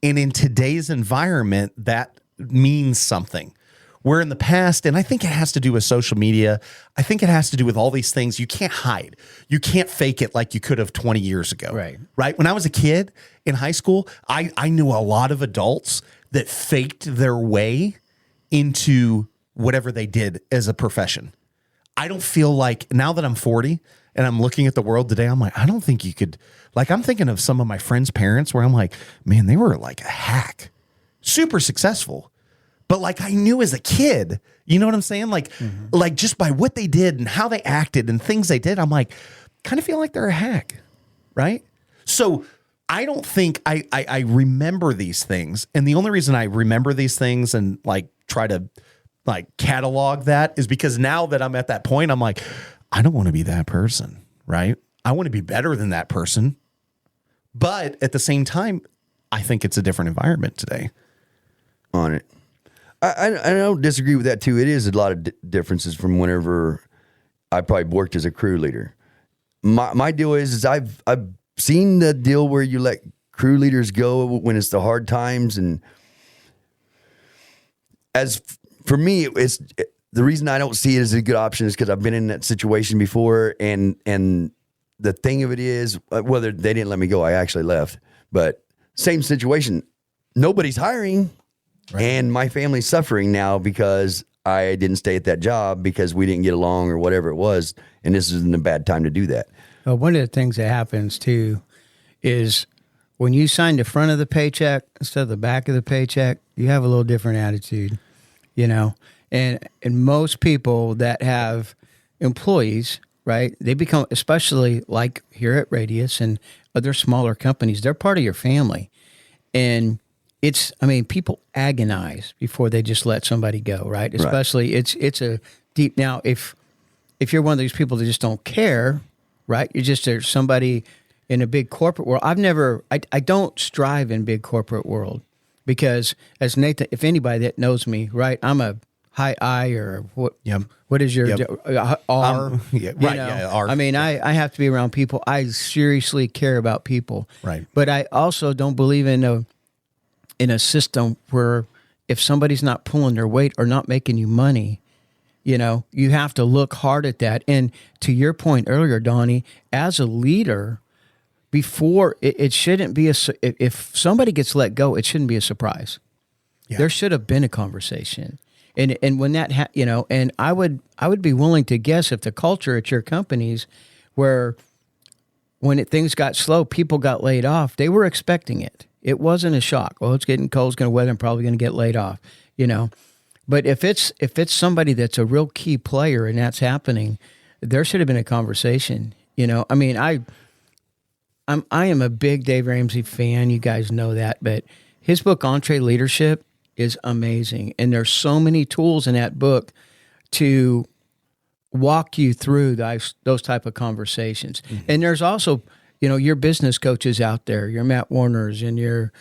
And in today's environment, that means something. Where in the past, and I think it has to do with social media, I think it has to do with all these things. You can't hide. You can't fake it like you could have 20 years ago. Right. When I was a kid in high school, I knew a lot of adults that faked their way into whatever they did as a profession. I don't feel like now that I'm 40 and I'm looking at the world today, I'm like, I don't think you could, like, I'm thinking of some of my friends' parents where I'm like, man, they were like a hack, super successful. But like I knew as a kid, you know what I'm saying? Like, like just by what they did and how they acted and things they did, I'm like, kind of feel like they're a hack, right? So I don't think I remember these things. And the only reason I remember these things and like try to like catalog that is because now that I'm at that point, I'm like, I don't want to be that person, right? I want to be better than that person. But at the same time, I think it's a different environment today. On it. I don't disagree with that too. It is a lot of differences from whenever I probably worked as a crew leader. My deal is I've seen the deal where you let crew leaders go when it's the hard times, and as for me, it's the reason I don't see it as a good option is because I've been in that situation before, and the thing of it is, whether they didn't let me go, I actually left, but same situation. Nobody's hiring, right. And my family's suffering now because I didn't stay at that job because we didn't get along or whatever it was, and this isn't a bad time to do that. Well, one of the things that happens too is when you sign the front of the paycheck instead of the back of the paycheck, you have a little different attitude. You know, and most people that have employees, right? They become, especially like here at Radius and other smaller companies, they're part of your family. And people agonize before they just let somebody go, right? Especially it's a deep, now if you're one of these people that just don't care, right? There's somebody in a big corporate world. I don't strive in big corporate world because as Nathan, if anybody that knows me, right, I'm a high I or what, what is your R? R. I mean, I have to be around people. I seriously care about people. Right. But I also don't believe in a system where if somebody's not pulling their weight or not making you money, you have to look hard at that. And to your point earlier, Donnie, as a leader, before it shouldn't be if somebody gets let go, it shouldn't be a surprise. Yeah. There should have been a conversation. And when that and I would be willing to guess if the culture at your companies where when things got slow, people got laid off, they were expecting it. It wasn't a shock. Well, it's getting cold, it's going to weather, I'm probably going to get laid off, But if it's somebody that's a real key player and that's happening, there should have been a conversation. I mean, I am a big Dave Ramsey fan. You guys know that, but his book Entree Leadership is amazing, and there's so many tools in that book to walk you through those type of conversations. Mm-hmm. And there's also, your business coaches out there, your Matt Warners and your,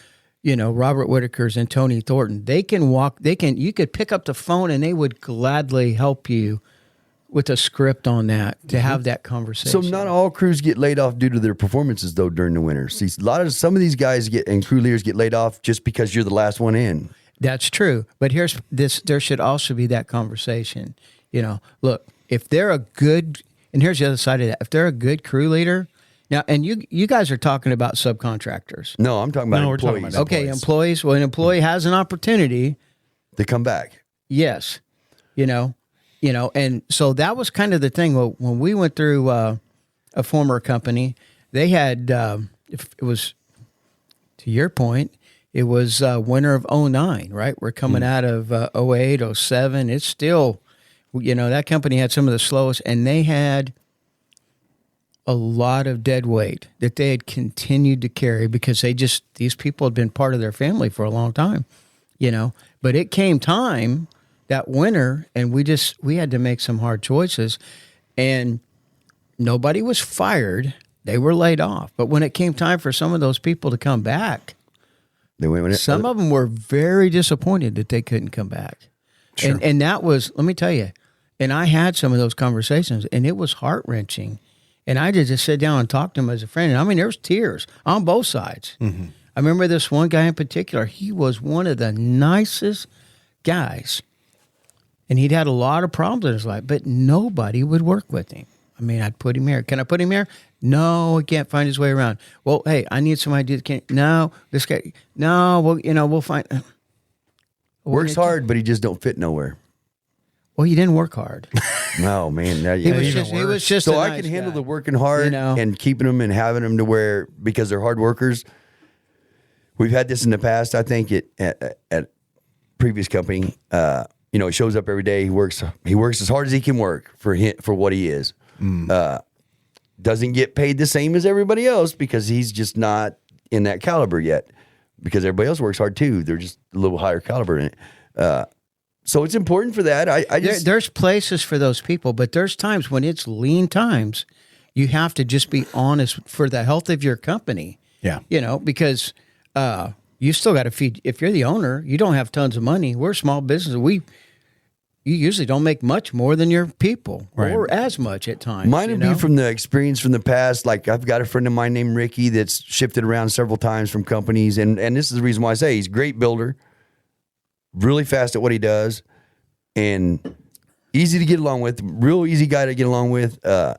Robert Whitakers and Tony Thornton. You could pick up the phone and they would gladly help you with a script on that to have that conversation. So not all crews get laid off due to their performances though during the winter. See, some of these guys and crew leaders get laid off just because you're the last one in. That's true. But there should also be that conversation. Look, if they're a good, and here's the other side of that. If they're a good crew leader, now, and you guys are talking about subcontractors. No, I'm talking about employees. Okay, employees. Well, an employee has an opportunity to come back. Yes. And so that was kind of the thing. Well, when we went through a former company, they had, it was, to your point, it was winter of 2009, right? We're coming out of 2008, 2007. It's still, that company had some of the slowest, and they had a lot of dead weight that they had continued to carry because these people had been part of their family for a long time, But it came time that winter, and we had to make some hard choices, and nobody was fired. They were laid off. But when it came time for some of those people to come back, some of them were very disappointed that they couldn't come back. Sure. And that was, let me tell you, and I had some of those conversations, and it was heart-wrenching. And I just sit down and talk to him as a friend. And I mean, there was tears on both sides. Mm-hmm. I remember this one guy in particular. He was one of the nicest guys. And he'd had a lot of problems in his life, but nobody would work with him. I mean, I'd put him here. Can I put him here? No, he can't find his way around. Well, hey, I need some ideas. No, this guy. No, well, we'll find. Works hard, but he just don't fit nowhere. Well, you didn't work hard. No, man. He was just so a I nice can handle guy. the working hard and keeping them and having them to where, because they're hard workers. We've had this in the past. I think at previous company, he shows up every day. He works as hard as he can work for what he is. Doesn't get paid the same as everybody else because he's just not in that caliber yet. Because everybody else works hard too. They're just a little higher caliber in it. So it's important for that. There's places for those people, but there's times when it's lean times. You have to just be honest for the health of your company. Yeah. Because you still got to feed. If you're the owner, you don't have tons of money. We're a small business. You usually don't make much more than your people, right, or as much at times. Mine would be from the experience from the past. Like I've got a friend of mine named Ricky that's shifted around several times from companies, and this is the reason why I say he's a great builder, really fast at what he does, and easy to get along with. Real easy guy to get along with. I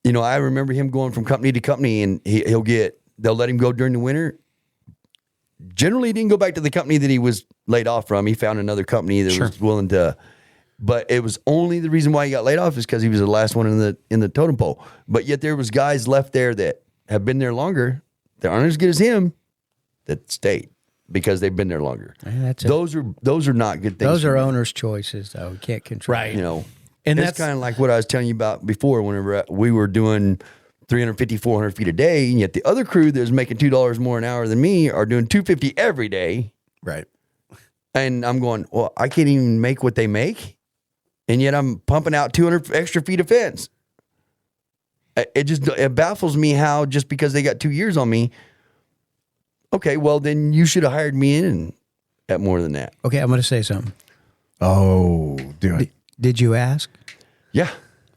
remember him going from company to company, and they'll let him go during the winter. Generally, he didn't go back to the company that he was laid off from. He found another company that was willing to. But it was only the reason why he got laid off is because he was the last one in the totem pole. But yet there was guys left there that have been there longer that aren't as good as him that stayed because they've been there longer. Those are not good things. Those are owners' choices, though. You can't control. Right. And it's that's kind of like what I was telling you about before. Whenever we were doing 350, 400 feet a day, and yet the other crew that was making $2 more an hour than me are doing 250 every day. right. And I'm going, well, I can't even make what they make, and yet I'm pumping out 200 extra feet of fence. It baffles me how just because they got 2 years on me, okay, well then you should have hired me in at more than that. Okay, I'm going to say something. Oh, do it. Did you ask? Yeah,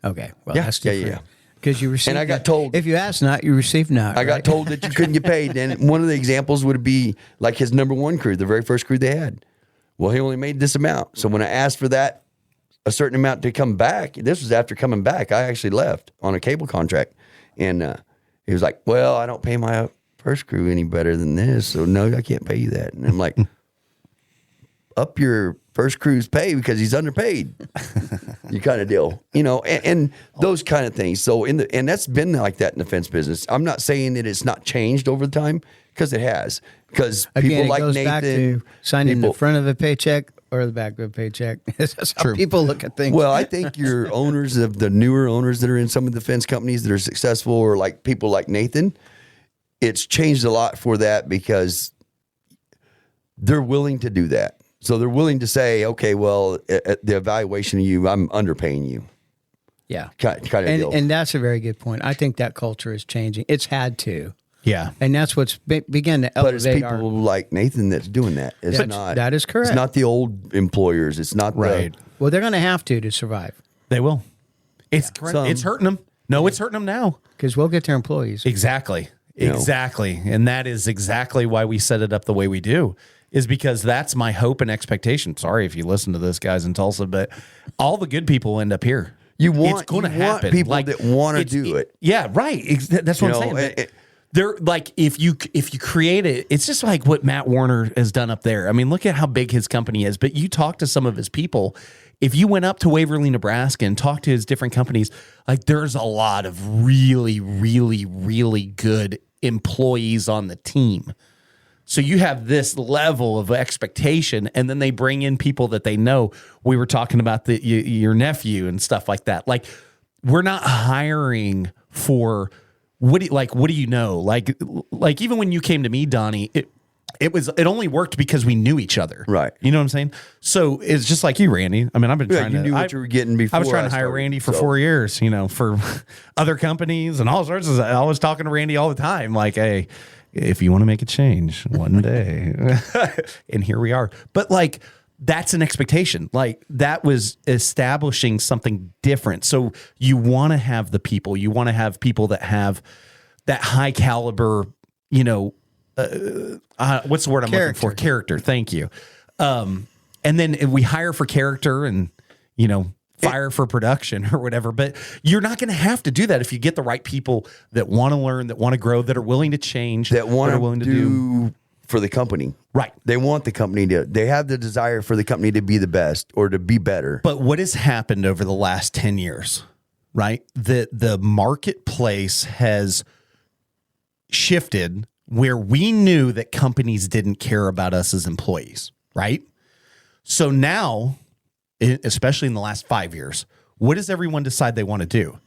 Okay, well, Yeah, that's yeah, different. yeah. Because you received. And I got told- if you ask not, you receive not. I got right? told that you couldn't get paid. And one of the examples would be like his number one crew, the very first crew they had. Well, he only made this amount. So when I asked for that, a certain amount to come back, this was after coming back, I actually left on a cable contract. And he was like, well, I don't pay my first crew any better than this. So no, I can't pay you that. And I'm like, up your first crew's pay because he's underpaid. You kind of deal, and those kind of things. So and that's been like that in the fence business. I'm not saying that it's not changed over the time, because it has. Because Again, people it like goes Nathan, back to signing the people- front of a paycheck or the back of a paycheck. That's how people look at things. Well, I think your owners of the newer owners that are in some of the fence companies that are successful, or like people like Nathan, it's changed a lot for that because they're willing to do that. So they're willing to say, okay, well, at the evaluation of you, I'm underpaying you. yeah. Kind of deal. And that's a very good point. I think that culture is changing. It's had to. Yeah. And that's what's began to But it's elevate people like Nathan that's doing that. It's But not. that is correct. It's not the old employers. It's not Right. Well, they're going to have to survive They will. It's Some- it's hurting them. No, it's hurting them now. because we'll get their employees. Exactly. You know. Exactly. And that is exactly why we set it up the way we do, is because that's my hope and expectation. Sorry if you listen to this, guys in Tulsa, but all the good people end up here. You want- it's going to you want happen. people that wanna it's- do it. Yeah, right. That's what You I'm know, saying. They're like, if you create it, it's just like what Matt Warner has done up there. I mean, look at how big his company is. But you talk to some of his people. If you went up to Waverly, Nebraska, and talked to his different companies, like there's a lot of really, really, really good employees on the team. So you have this level of expectation, and then they bring in people that they know. We were talking about your nephew and stuff like that. Like, we're not hiring for what do you know? Like even when you came to me, Donnie, it only worked because we knew each other. Right. You know what I'm saying? So it's just like you, Randy. I mean, I've been trying you to. knew what you were getting before. I was trying to hire started, Randy for so. 4 years, for other companies and all sorts of. I was talking to Randy all the time, like, hey, if you want to make a change one day, and here we are. But like, that's an expectation. Like, that was establishing something different. So you want to have the people. You want to have people that have that high caliber. What's the word I'm looking for? Character. Thank you. And then we hire for character and, fire for production or whatever. But you're not going to have to do that if you get the right people that want to learn, that want to grow, that are willing to change, that want are willing to to do for the company. Right. They want the company they have the desire for the company to be the best or to be better. But what has happened over the last 10 years, right? The marketplace has shifted where we knew that companies didn't care about us as employees, right? So now, especially in the last 5 years, what does everyone decide they want to do?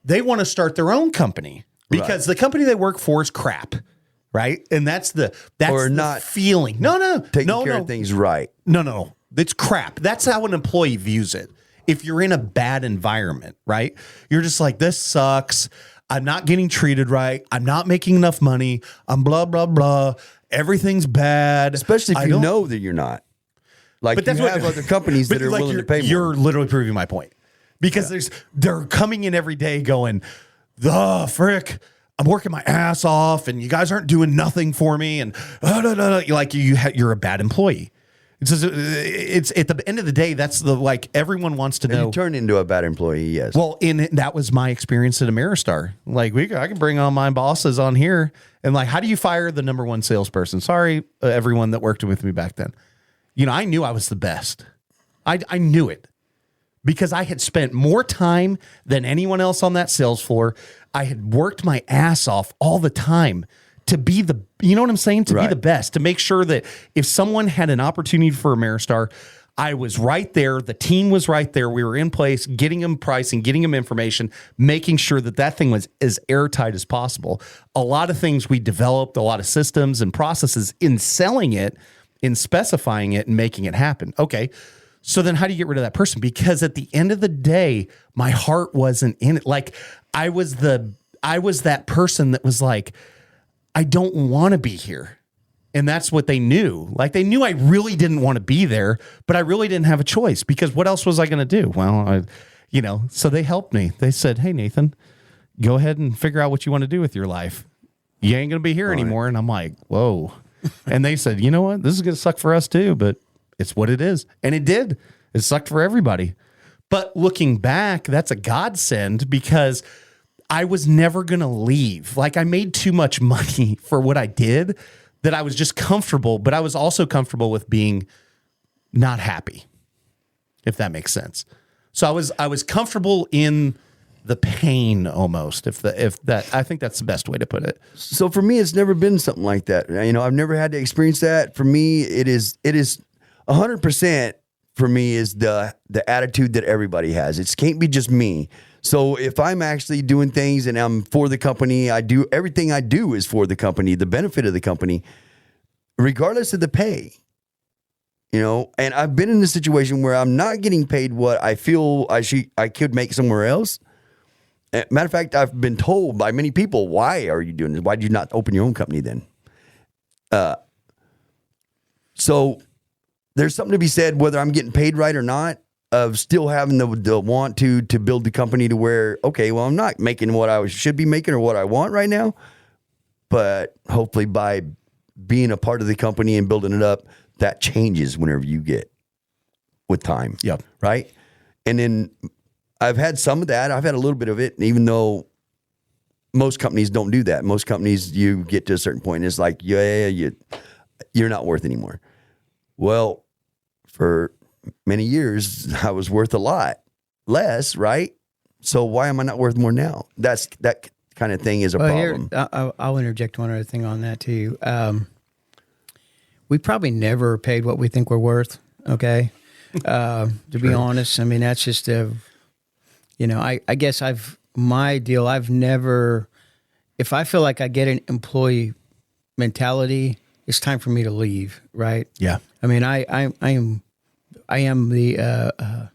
They want to start their own company because the company they work for is crap, right? And that's the not feeling. No, taking care of things right. No. It's crap. That's how an employee views it. If you're in a bad environment, right? You're just like, this sucks. I'm not getting treated right. I'm not making enough money. I'm blah, blah, blah. Everything's bad. Especially if you know that you're not. Like, But you have other companies that are willing to pay more. You're literally proving my point. Because they're coming in every day going, the frick, I'm working my ass off and you guys aren't doing nothing for me. And like you're a bad employee. It's at the end of the day, that's everyone wants to know. You turn into a bad employee, yes. Well, that was my experience at Ameristar. Like, I can bring all my bosses on here and like, how do you fire the number one salesperson? Sorry, everyone that worked with me back then. I knew I was the best. I knew it because I had spent more time than anyone else on that sales floor. I had worked my ass off all the time to be be the best, to make sure that if someone had an opportunity for Ameristar, I was right there. The team was right there. We were in place, getting them pricing, getting them information, making sure that thing was as airtight as possible. A lot of things we developed, a lot of systems and processes in selling it, in specifying it and making it happen. Okay. So then how do you get rid of that person? Because at the end of the day, my heart wasn't in it. Like I was that person that was like, I don't want to be here. And that's what they knew. Like they knew I really didn't want to be there, but I really didn't have a choice because what else was I going to do? Well, so they helped me. They said, hey, Nathan, go ahead and figure out what you want to do with your life. You ain't going to be here anymore. And I'm like, whoa. And they said, you know what? This is going to suck for us too, but it's what it is. And it did. It sucked for everybody. But looking back, that's a godsend because I was never going to leave. Like I made too much money for what I did that I was just comfortable, but I was also comfortable with being not happy, if that makes sense. So I was comfortable in the pain almost, if that, I think that's the best way to put it. So for me, it's never been something like that. I've never had to experience that. For me, it is 100% for me is the attitude that everybody has. It can't be just me. So if I'm actually doing things and I'm for the company, everything I do is for the company, the benefit of the company, regardless of the pay. And I've been in a situation where I'm not getting paid what I feel I could make somewhere else. Matter of fact, I've been told by many people, why are you doing this? Why did you not open your own company then? So there's something to be said, whether I'm getting paid right or not, of still having the want to build the company to where, okay, well, I'm not making what I should be making or what I want right now, but hopefully by being a part of the company and building it up, that changes whenever you get with time. Yep. Right. And then I've had some of that. I've had a little bit of it, even though most companies don't do that. Most companies, you get to a certain point, and it's like, you're not worth anymore. Well, for many years, I was worth a lot less, right? So why am I not worth more now? That kind of thing is a problem. Here, I'll interject one other thing on that too. We probably never paid what we think we're worth. Okay, to be honest, I mean that's just I guess my deal. I've never, if I feel like I get an employee mentality, it's time for me to leave. Right? Yeah. I mean, I am the, I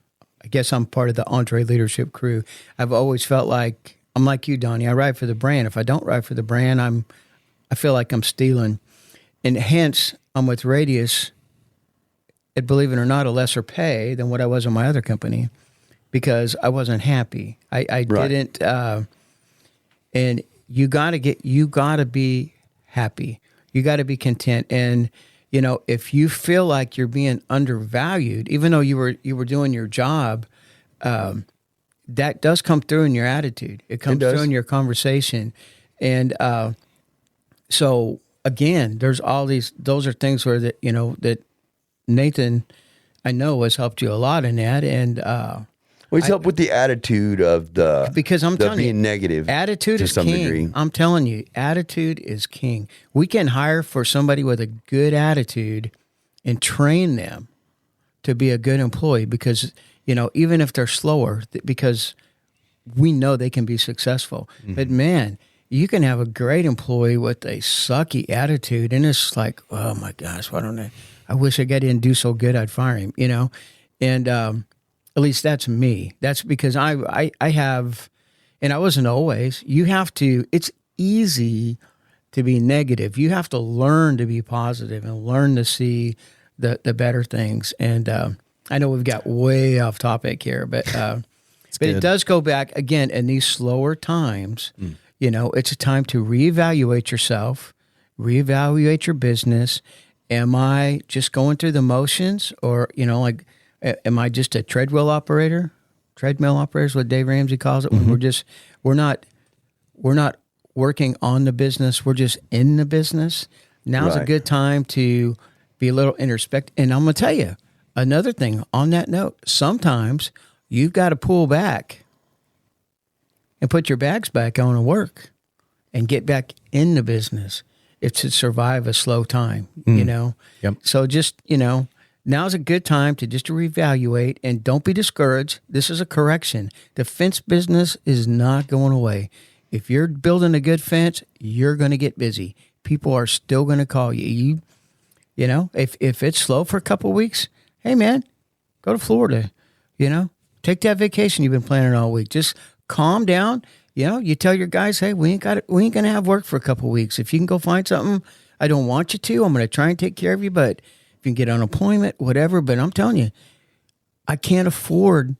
guess I'm part of the Entree leadership crew. I've always felt like, I'm like you, Donnie, I ride for the brand. If I don't ride for the brand, I feel like I'm stealing. And hence, I'm with Radius, at, believe it or not, a lesser pay than what I was in my other company because I wasn't happy. I didn't, and you gotta be happy. You gotta be content. And, if you feel like you're being undervalued, even though you were doing your job, that does come through in your attitude. It comes through in your conversation. And so again, there's all those are things where that Nathan, I know, has helped you a lot in that. And he's helped with the attitude of because I'm telling being you, negative. Attitude is some king. degree. I'm telling you, attitude is king. We can hire for somebody with a good attitude and train them to be a good employee because, even if they're slower, because we know they can be successful. Mm-hmm. But man, you can have a great employee with a sucky attitude, and it's like, oh my gosh, why don't I wish I didn't do so good, I'd fire him, And at least that's me. That's because I have, and I wasn't always, it's easy to be negative. You have to learn to be positive and learn to see the better things. And I know we've got way off topic here, but it does go back again in these slower times. It's a time to reevaluate yourself, reevaluate your business. Am I just going through the motions, or am I just a treadmill operator is what Dave Ramsey calls it. When we're not working on the business, we're just in the business. Now's a good time to be a little introspective. And I'm going to tell you another thing on that note. Sometimes you've got to pull back and put your bags back on and work and get back in the business. It's to survive a slow time, Yep. So just, now's a good time to just to reevaluate, and don't be discouraged. This is a correction. The fence business is not going away. If you're building a good fence, you're going to get busy. People are still going to call you. You know, if it's slow for a couple of weeks, hey man, go to Florida. You know, take that vacation you've been planning all week. Just calm down. You know, you tell your guys, hey, we ain't going to have work for a couple of weeks. If you can go find something, I don't want you to. I'm going to try and take care of you, but if you can get unemployment, whatever. But I'm telling you, I can't afford.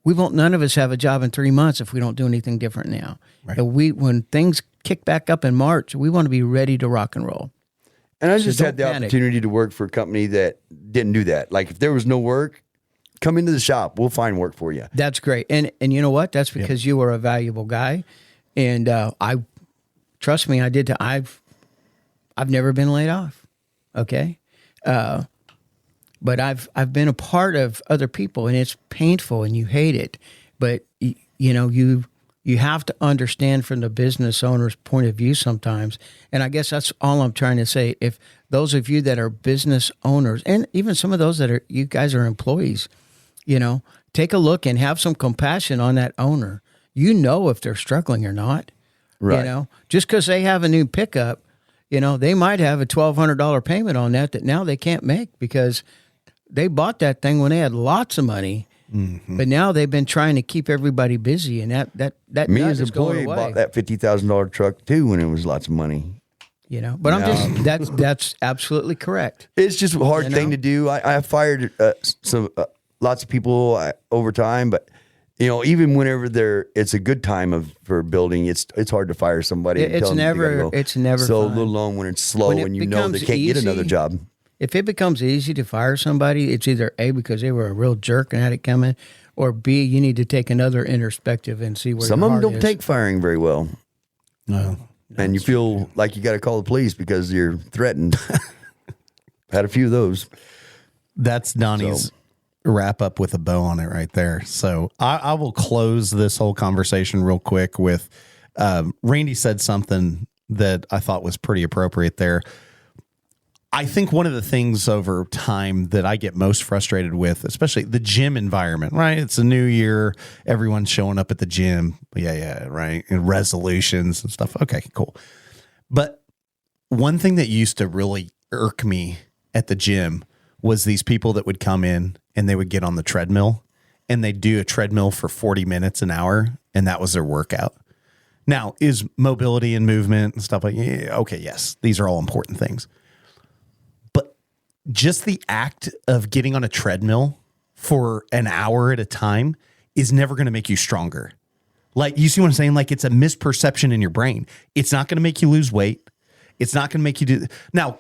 None of us have a job in 3 months if we don't do anything different now. Right. And when things kick back up in March, we want to be ready to rock and roll. And I So just don't had the panic. opportunity to work for a company that didn't do that. Like if there was no work, come into the shop. We'll find work for you. That's great. And you know what? That's because you were a valuable guy. And I trust me, I've never been laid off. Okay. But I've been a part of other people, and it's painful and you hate it. But you know, you have to understand from the business owner's point of view sometimes. And I guess that's all I'm trying to say. If those of you that are business owners, and even some of those you guys are employees, you know, take a look and have some compassion on that owner. You know if they're struggling or not. Right. You know, just because they have a new pickup, you know, they might have a $1,200 payment on that now they can't make because they bought that thing when they had lots of money. Mm-hmm. But now they've been trying to keep everybody busy, and that Me nut as an is going employee away. bought that $50,000 truck too when it was lots of money. You know, but that's absolutely correct. It's just a hard You thing know? to do. I fired lots of people over time, but you know, even whenever it's a good time for building, it's hard to fire somebody. and It's tell them they gotta never- go. it's never so fun. let alone when it's slow When it and you know they becomes can't get another easy, job. If it becomes easy to fire somebody, it's either A, because they were a real jerk and had it coming, or B, you need to take another introspective and see where Some your of them heart don't is. take firing very well, No. and you feel like you got to call the police because you're threatened. Had a few of those. That's Donnie's wrap up with a bow on it right there. So I will close this whole conversation real quick with Randy said something that I thought was pretty appropriate there. I think one of the things over time that I get most frustrated with, especially the gym environment, right? It's a new year. Everyone's showing up at the gym. Yeah, right. And resolutions and stuff. Okay, cool. But one thing that used to really irk me at the gym was these people that would come in and they would get on the treadmill and they'd do a treadmill for 40 minutes an hour. And that was their workout. Now, is mobility and movement and stuff like, yeah, okay, yes, these are all important things. But just the act of getting on a treadmill for an hour at a time is never going to make you stronger. Like, you see what I'm saying? Like, it's a misperception in your brain. It's not going to make you lose weight. It's not going to make you do. Now,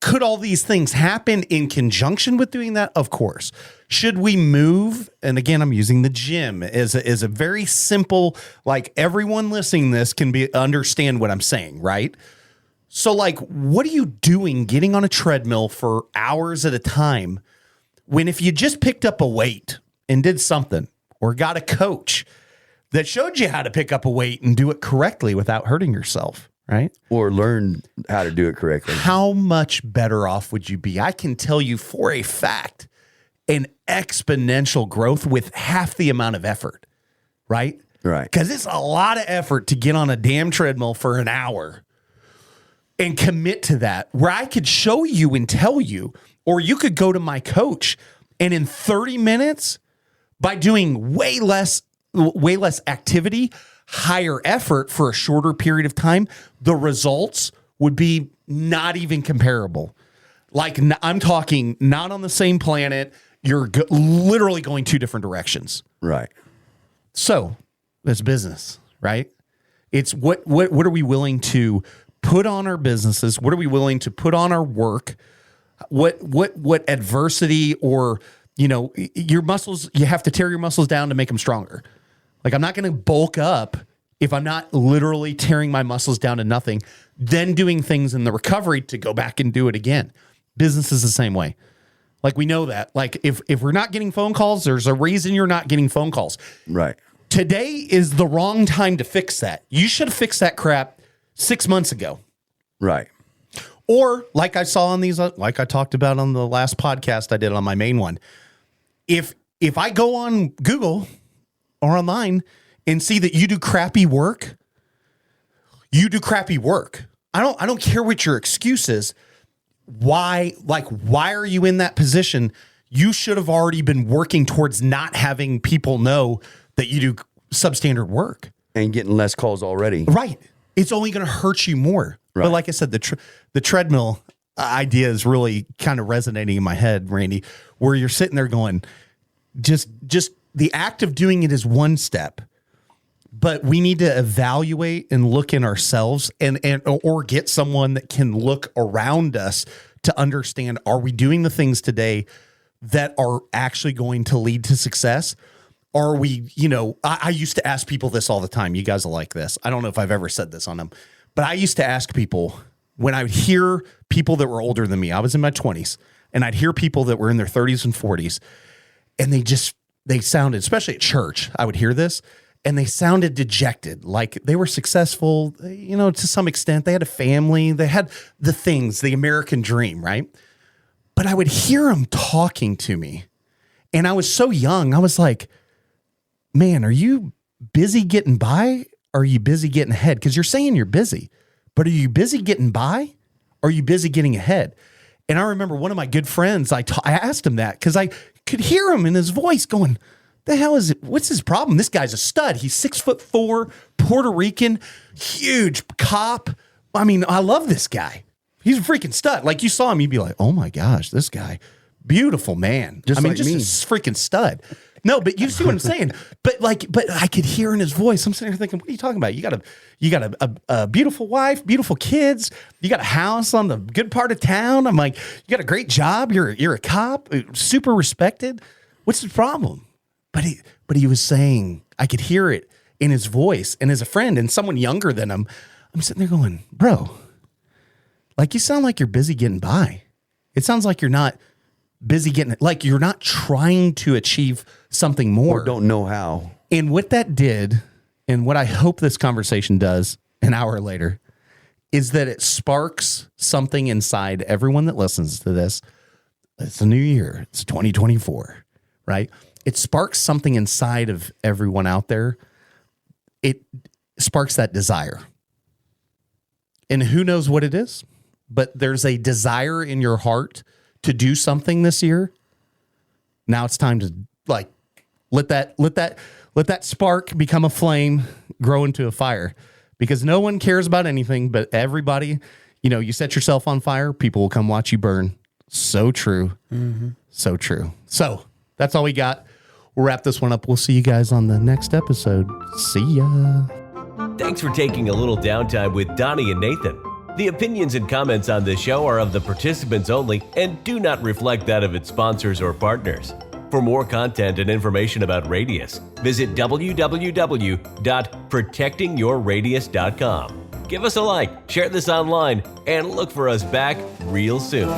could all these things happen in conjunction with doing that? Of course. Should we move? And again, I'm using the gym as a very simple, like everyone listening to this can understand what I'm saying, right? So like, what are you doing getting on a treadmill for hours at a time when if you just picked up a weight and did something or got a coach that showed you how to pick up a weight and do it correctly without hurting yourself, right? Or learn how to do it correctly. How much better off would you be? I can tell you for a fact, an exponential growth with half the amount of effort, right? Right. Because it's a lot of effort to get on a damn treadmill for an hour and commit to that, where I could show you and tell you, or you could go to my coach and in 30 minutes, by doing way less activity, higher effort for a shorter period of time, the results would be not even comparable. Like, I'm talking not on the same planet. You're literally going two different directions. Right. So it's business, right? It's what are we willing to put on our businesses? What are we willing to put on our work? What adversity, or, you know, your muscles, you have to tear your muscles down to make them stronger. Like, I'm not going to bulk up if I'm not literally tearing my muscles down to nothing, then doing things in the recovery to go back and do it again. Business is the same way. Like, we know that. Like, if we're not getting phone calls, there's a reason you're not getting phone calls. Right. Today is the wrong time to fix that. You should have fixed that crap 6 months ago. Right. Or like I saw on these, like I talked about on the last podcast I did on my main one, if I go on Google or online and see that you do crappy work, you do crappy work. I don't care what your excuse is. Why are you in that position? You should have already been working towards not having people know that you do substandard work. And getting less calls already. Right. It's only going to hurt you more. Right. But like I said, the treadmill idea is really kind of resonating in my head, Randy, where you're sitting there going, just the act of doing it is one step, but we need to evaluate and look in ourselves or get someone that can look around us to understand, are we doing the things today that are actually going to lead to success? Are we, I used to ask people this all the time. You guys will like this. I don't know if I've ever said this on them, but I used to ask people when I would hear people that were older than me. I was in my 20s, and I'd hear people that were in their 30s and 40s, and they sounded, especially at church, I would hear this, and they sounded dejected, like they were successful, to some extent. They had a family, they had the things, the American dream, right? But I would hear them talking to me, and I was so young. I was like, man, are you busy getting by? Or are you busy getting ahead? Because you're saying you're busy, but are you busy getting by? Or are you busy getting ahead? And I remember one of my good friends, I asked him that because I could hear him in his voice going, the hell is it? What's his problem? This guy's a stud. He's 6'4", Puerto Rican, huge cop. I mean, I love this guy. He's a freaking stud. Like you saw him, you'd be like, oh my gosh, this guy, beautiful man. Just me. a freaking stud. No, but you see what I'm saying. But I could hear in his voice. I'm sitting here thinking, what are you talking about? You got a beautiful wife, beautiful kids. You got a house on the good part of town. I'm like, you got a great job. You're a cop, super respected. What's the problem? But he was saying, I could hear it in his voice. And as a friend and someone younger than him, I'm sitting there going, bro, like you sound like you're busy getting by. It sounds like you're not busy getting, like you're not trying to achieve something more. Or don't know how. And what that did, and what I hope this conversation does an hour later, is that it sparks something inside everyone that listens to this. It's a new year. It's 2024, right? It sparks something inside of everyone out there. It sparks that desire. And who knows what it is, but there's a desire in your heart to do something this year. Now it's time to let that spark become a flame, grow into a fire, because no one cares about anything but everybody. You set yourself on fire, people will come watch you burn. So true. Mm-hmm. So true. So that's all we got. We'll wrap this one up. We'll see you guys on the next episode. See ya. Thanks for taking a little downtime with Donnie and Nathan. The opinions and comments on this show are of the participants only and do not reflect that of its sponsors or partners. For more content and information about Radius, visit www.protectingyourradius.com. Give us a like, share this online, and look for us back real soon.